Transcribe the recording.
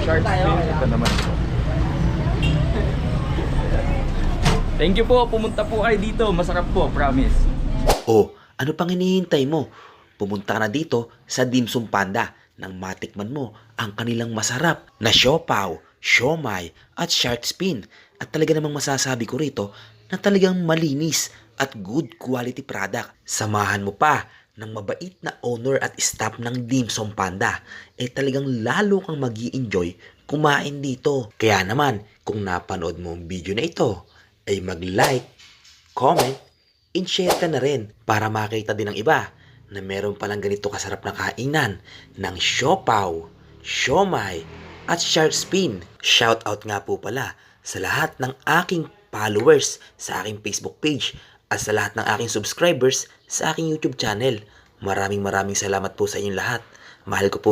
shark fin. Ito naman po. Thank you po. Pumunta po kayo dito. Masarap po, promise. O, ano pang hinihintay mo? Pumunta ka na dito sa Dim Sum Panda nang matikman mo ang kanilang masarap na siopaw, siomai at shark fin. At talaga namang masasabi ko rito na talagang malinis at good quality product. Samahan mo pa ng mabait na owner at staff ng Dim Sum Panda, talagang lalo kang mag-i-enjoy kumain dito. Kaya naman, kung napanood mo ang video na ito, ay mag-like, comment, and share ka na rin para makita din ng iba na meron palang ganito kasarap na kainan ng siopaw, siomai, at shark fin. Shoutout nga po pala sa lahat ng aking followers sa aking Facebook page at sa lahat ng aking subscribers sa aking YouTube channel. Maraming salamat po sa inyong lahat. Mahal ko po